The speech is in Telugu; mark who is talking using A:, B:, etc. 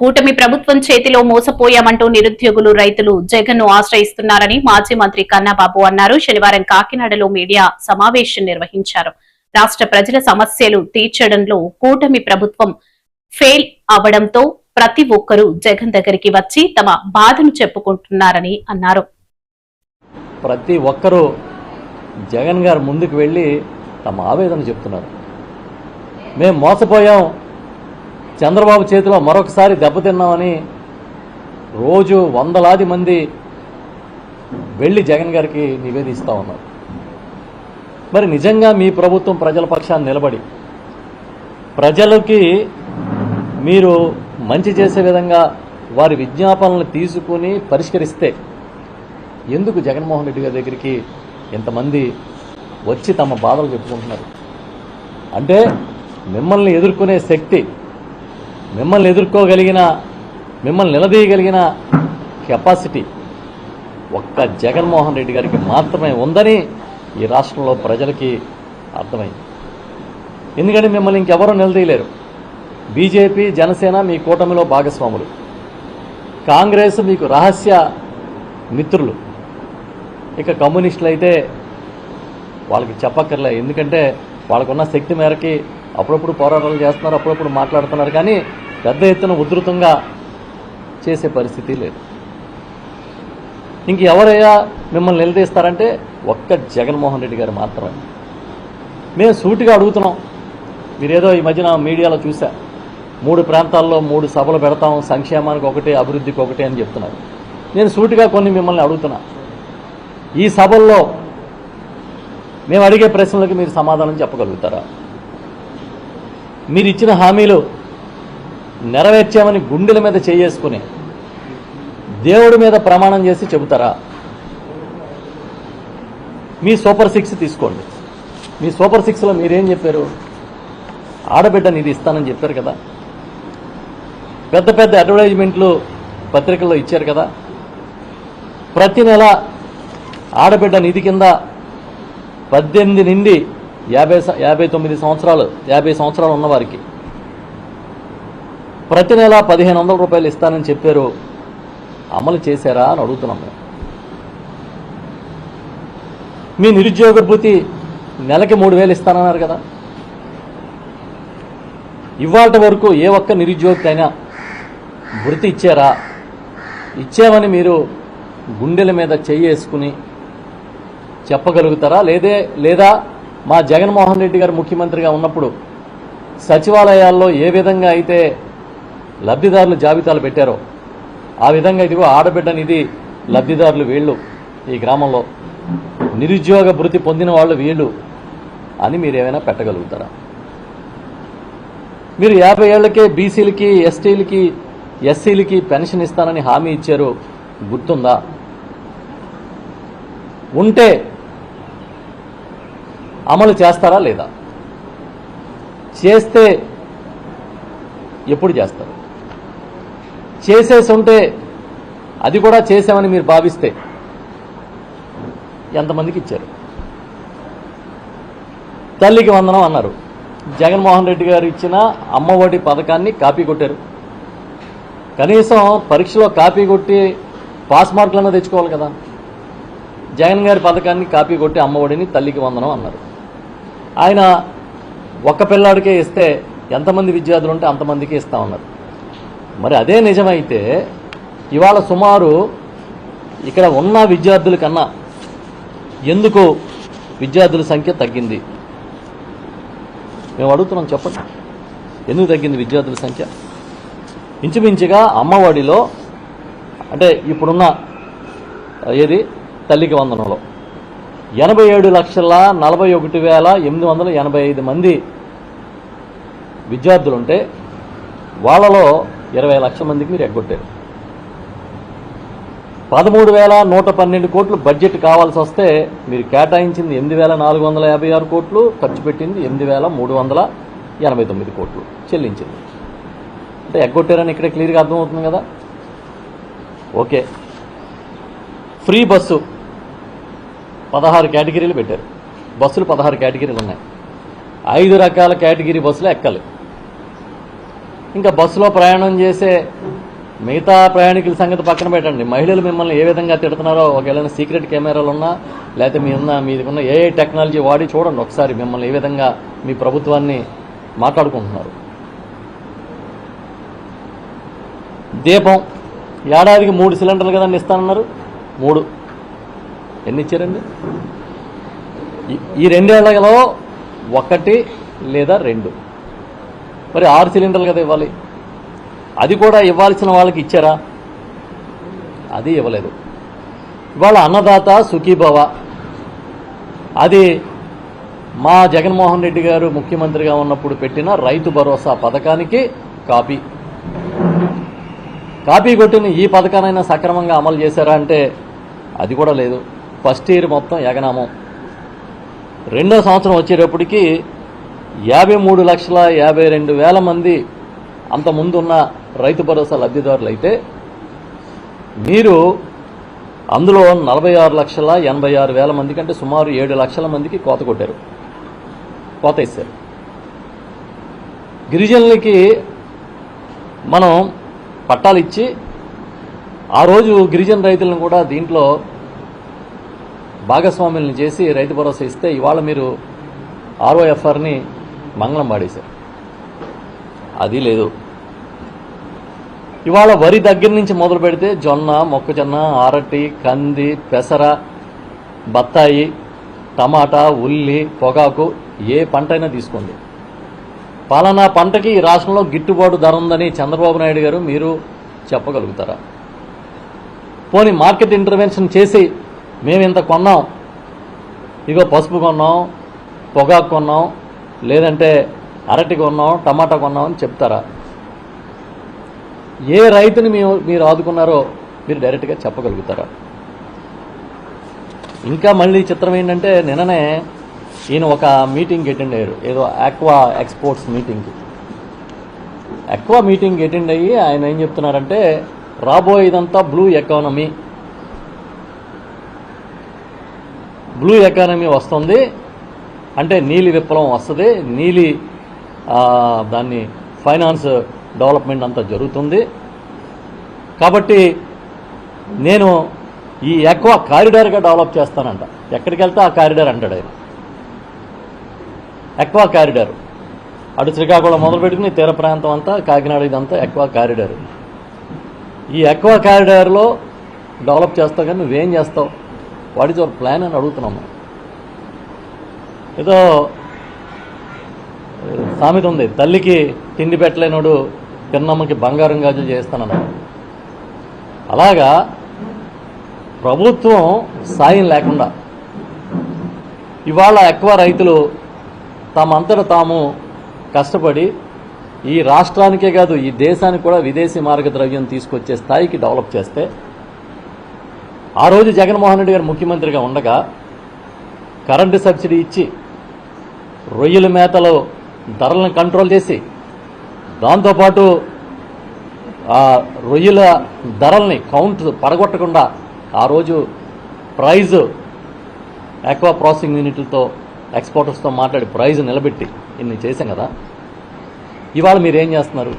A: కూటమి ప్రభుత్వం చేతిలో మోసపోయామంటూ నిరుద్యోగులు రైతులు జగన్ ను ఆశ్రయిస్తున్నారని మాజీ మంత్రి కన్నాబాబు అన్నారు. శనివారం కాకినాడలో మీడియా సమావేశం నిర్వహించారు. రాష్ట్ర ప్రజల సమస్యలు తీర్చడంలో కూటమి ప్రభుత్వం ఫెయిల్ అవడంతో ప్రతి ఒక్కరూ జగన్ దగ్గరికి వచ్చి తమ బాధను చెప్పుకుంటున్నారని అన్నారు.
B: ప్రతి ఒక్కరూ జగన్ గారు ముందుకు వెళ్లి తమ ఆవేదన చెప్తున్నారు. మేము మోసపోయాం, చంద్రబాబు చేతిలో మరొకసారి దెబ్బతిన్నామని రోజు వందలాది మంది వెళ్ళి జగన్ గారికి నివేదిస్తూ ఉన్నారు. మరి నిజంగా మీ ప్రభుత్వం ప్రజల పక్షాన్ని నిలబడి ప్రజలకి మీరు మంచి చేసే విధంగా వారి విజ్ఞాపనలు తీసుకుని పరిష్కరిస్తే ఎందుకు జగన్మోహన్ రెడ్డి గారి దగ్గరికి ఇంతమంది వచ్చి తమ బాధలు చెప్పుకుంటున్నారు? అంటే మిమ్మల్ని ఎదుర్కొనే శక్తి, మిమ్మల్ని ఎదుర్కోగలిగిన, మిమ్మల్ని నిలదీయగలిగిన కెపాసిటీ ఒక్క జగన్మోహన్ రెడ్డి గారికి మాత్రమే ఉందని ఈ రాష్ట్రంలో ప్రజలకి అర్థమైంది. ఎందుకంటే మిమ్మల్ని ఇంకెవరూ నిలదీయలేరు. బీజేపీ, జనసేన మీ కూటమిలో భాగస్వాములు, కాంగ్రెస్ మీకు రహస్య మిత్రులు, ఇక కమ్యూనిస్టులు అయితే వాళ్ళకి చెప్పక్కర్లే. ఎందుకంటే వాళ్ళకున్న శక్తి మేరకి అప్పుడప్పుడు పోరాటాలు చేస్తున్నారు, అప్పుడప్పుడు మాట్లాడుతున్నారు, కానీ పెద్ద ఎత్తున ఉధృతంగా చేసే పరిస్థితి లేదు. ఇంక ఎవరయ్యా మిమ్మల్ని నిలదీస్తారంటే ఒక్క జగన్మోహన్ రెడ్డి గారు మాత్రమే. మేము సూటిగా అడుగుతున్నాం. మీరేదో ఈ మధ్యన మీడియాలో చూసా, 3 ప్రాంతాల్లో 3 సభలు పెడతాం, సంక్షేమానికి ఒకటి, అభివృద్ధికి ఒకటి అని చెప్తున్నారు. నేను సూటిగా కొన్ని మిమ్మల్ని అడుగుతున్నా. ఈ సభల్లో మేము అడిగే ప్రశ్నలకు మీరు సమాధానం చెప్పగలుగుతారా? మీరు ఇచ్చిన హామీలు నెరవేర్చామని గుండెల మీద చేసుకుని దేవుడి మీద ప్రమాణం చేసి చెబుతారా? మీ సూపర్ 6 తీసుకోండి. మీ సూపర్ 6లో మీరేం చెప్పారు? ఆడబిడ్డ నిధి ఇస్తానని చెప్పారు కదా. పెద్ద పెద్ద అడ్వర్టైజ్మెంట్లు పత్రికల్లో ఇచ్చారు కదా. ప్రతి నెల ఆడబిడ్డ నిధి కింద 18 నుండి 59 సంవత్సరాలు 50 సంవత్సరాలు ఉన్నవారికి ప్రతి నెల 1500 రూపాయలు ఇస్తానని చెప్పారు. అమలు చేశారా అని అడుగుతున్నాం. మీ నిరుద్యోగ భృతి నెలకి 3000 ఇస్తానన్నారు కదా. ఇవాళ వరకు ఏ ఒక్క నిరుద్యోగికైనా భృతి ఇచ్చారా? ఇచ్చామని మీరు గుండెల మీద చేసుకుని చెప్పగలుగుతారా? లేదా మా జగన్మోహన్ రెడ్డి గారు ముఖ్యమంత్రిగా ఉన్నప్పుడు సచివాలయాల్లో ఏ విధంగా అయితే లబ్ధిదారుల జాబితాలు పెట్టారో ఆ విధంగా ఇదిగో ఆడబిడ్డ నిధి లబ్ధిదారులు వీళ్ళు, ఈ గ్రామంలో నిరుద్యోగ భృతి పొందిన వాళ్ళు వీళ్ళు అని మీరు ఏమైనా పెట్టగలుగుతారా? మీరు 50 ఏళ్లకే బీసీలకి, ఎస్టీలకి, ఎస్సీలకి పెన్షన్ ఇస్తానని హామీ ఇచ్చారు, గుర్తుందా? ఉంటే అమలు చేస్తారా లేదా? చేస్తే ఎప్పుడు చేస్తారు? చేసేసి ఉంటే, అది కూడా చేసామని మీరు భావిస్తే ఎంతమందికి ఇచ్చారు? తల్లికి వందనం అన్నారు. జగన్మోహన్ రెడ్డి గారు ఇచ్చిన అమ్మఒడి పథకాన్ని కాపీ కొట్టారు. కనీసం పరీక్షలో కాపీ కొట్టి పాస్ మార్కులన్నా తెచ్చుకోవాలి కదా. జగన్ గారి పథకాన్ని కాపీ కొట్టి అమ్మఒడిని తల్లికి వందనం అన్నారు. ఆయన ఒక్క పిల్లాడికే ఇస్తే ఎంతమంది విద్యార్థులు ఉంటే అంతమందికి ఇస్తా ఉన్నారు. మరి అదే నిజమైతే ఇవాళ సుమారు ఇక్కడ ఉన్న విద్యార్థుల కన్నా ఎందుకు విద్యార్థుల సంఖ్య తగ్గింది? మేము అడుగుతున్నాం, చెప్పండి. ఎందుకు తగ్గింది విద్యార్థుల సంఖ్య? ఇంచుమించుగా అమ్మఒడిలో అంటే ఇప్పుడున్న ఏది తల్లికి వందనంలో 87,41,885 మంది విద్యార్థులుంటే వాళ్ళలో 20 లక్షల మందికి మీరు ఎగ్గొట్టారు. 13,112 కోట్లు బడ్జెట్ కావాల్సి వస్తే మీరు కేటాయించింది 8,456 కోట్లు, ఖర్చు పెట్టింది 8,389 కోట్లు చెల్లించింది. అంటే ఎగ్గొట్టారని ఇక్కడే క్లియర్గా అర్థమవుతుంది కదా. ఓకే, ఫ్రీ బస్సు 16 కేటగిరీలు పెట్టారు. బస్సులు 16 కేటగిరీలు ఉన్నాయి. 5 రకాల కేటగిరీ బస్సులు ఎక్కాలి. ఇంకా బస్సులో ప్రయాణం చేసే మిగతా ప్రయాణికుల సంగతి పక్కన పెట్టండి. మహిళలు మిమ్మల్ని ఏ విధంగా తిడుతున్నారో ఒకవేళ సీక్రెట్ కెమెరాలు ఉన్నా లేకపోతే మీకున్న ఏ టెక్నాలజీ వాడి చూడండి ఒకసారి మిమ్మల్ని ఏ విధంగా మీ ప్రభుత్వాన్ని మాట్లాడుకుంటున్నారు. దీపం ఏడాదికి 3 సిలిండర్లు కదండి ఇస్తానన్నారు. 3 ఎన్ని ఇచ్చారండి? ఈ 2 ఏళ్లలో 1 లేదా 2, మరి 6 సిలిండర్లు కదా ఇవ్వాలి. అది కూడా ఇవ్వాల్సిన వాళ్ళకి ఇచ్చారా? అది ఇవ్వలేదు. ఇవాళ అన్నదాత సుఖీభవ అది మా జగన్మోహన్ రెడ్డి గారు ముఖ్యమంత్రిగా ఉన్నప్పుడు పెట్టిన రైతు భరోసా పథకానికి కాపీ కొట్టిన ఈ పథకానైనా సక్రమంగా అమలు చేశారా అంటే అది కూడా లేదు. ఫస్ట్ ఇయర్ మొత్తం ఎగనామం. 2వ సంవత్సరం వచ్చేటప్పటికి 53,52,000 మంది అంత ముందున్న రైతు భరోసా లబ్ధిదారులు అయితే మీరు అందులో 46,86,000 మంది కంటే సుమారు 7 లక్షల మందికి కోత కొట్టారు, కోత ఇస్తారు. గిరిజనులకి మనం పట్టాలు ఇచ్చి ఆ రోజు గిరిజన రైతులను కూడా దీంట్లో భాగస్వాములను చేసి రైతు భరోసా ఇస్తే ఇవాళ మీరు ROFRని మంగళం పాడేశారు. అది లేదు. ఇవాళ వరి దగ్గర నుంచి మొదలు పెడితే జొన్న, మొక్కజొన్న, అరటి, కంది, పెసర, బత్తాయి, టమాటా, ఉల్లి, పొగాకు ఏ పంట అయినా తీసుకోండి. పాలనా పంటకి ఈ రాష్ట్రంలో గిట్టుబాటు ధర ఉందని చంద్రబాబు నాయుడు గారు మీరు చెప్పగలుగుతారా? పోనీ మార్కెట్ ఇంటర్వెన్షన్ చేసి మేము ఇంత కొన్నాం, ఇగో పసుపు కొన్నాం, పొగాకు కొన్నాం, లేదంటే అరటి కొన్నాం, టమాటా కొన్నాం అని చెప్తారా? ఏ రైతుని మీరు ఆదుకున్నారో మీరు డైరెక్ట్గా చెప్పగలుగుతారా? ఇంకా మళ్ళీ చిత్రం ఏంటంటే నిన్ననే ఈయన ఒక మీటింగ్ అటెండ్ అయ్యారు, ఏదో ఆక్వా ఎక్స్పోర్ట్స్ మీటింగ్కి. ఆక్వా మీటింగ్ అటెండ్ అయ్యి ఆయన ఏం చెప్తున్నారంటే రాబోయేదంతా బ్లూ ఎకానమీ వస్తుంది అంటే నీలి విప్లవం వస్తుంది, నీలి దాన్ని ఫైనాన్స్ డెవలప్మెంట్ అంతా జరుగుతుంది. కాబట్టి నేను ఈ ఆక్వా కారిడార్గా డెవలప్ చేస్తానంట. ఎక్కడికి వెళ్తే ఆ కారిడార్ అంటాడు ఆయన. ఆక్వా కారిడార్ అటు శ్రీకాకుళం మొదలు పెట్టుకుని తీర ప్రాంతం అంతా, కాకినాడ ఇదంతా ఆక్వా కారిడార్. ఈ ఆక్వా కారిడార్లో డెవలప్ చేస్తావు కానీ నువ్వేం చేస్తావు? వాట్ ఈజ్ యువర్ ప్లాన్ అని అడుగుతున్నాము. ఏదో సామెత ఉంది, తల్లికి తిండి పెట్టలేనోడు పిన్నమ్మకి బంగారం గాజులు చేస్తానన్నాడు. అలాగా ప్రభుత్వం సాయం లేకుండా ఇవాళ ఎక్కువ రైతులు తమంతట తాము కష్టపడి ఈ రాష్ట్రానికే కాదు ఈ దేశానికి కూడా విదేశీ మార్గద్రవ్యం తీసుకొచ్చే స్థాయికి డెవలప్ చేస్తే, ఆ రోజు జగన్మోహన్ రెడ్డి గారు ముఖ్యమంత్రిగా ఉండగా కరెంటు సబ్సిడీ ఇచ్చి రొయ్యల మేతలో ధరలను కంట్రోల్ చేసి, దాంతోపాటు ఆ రొయ్యల ధరల్ని కౌంట్ పడగొట్టకుండా ఆ రోజు ప్రైజ్ ఆక్వా ప్రాసెసింగ్ యూనిట్లతో ఎక్స్పోర్టర్స్తో మాట్లాడి ప్రైజ్ నిలబెట్టి ఇన్ని చేశాం కదా. ఇవాళ మీరేం చేస్తున్నారు?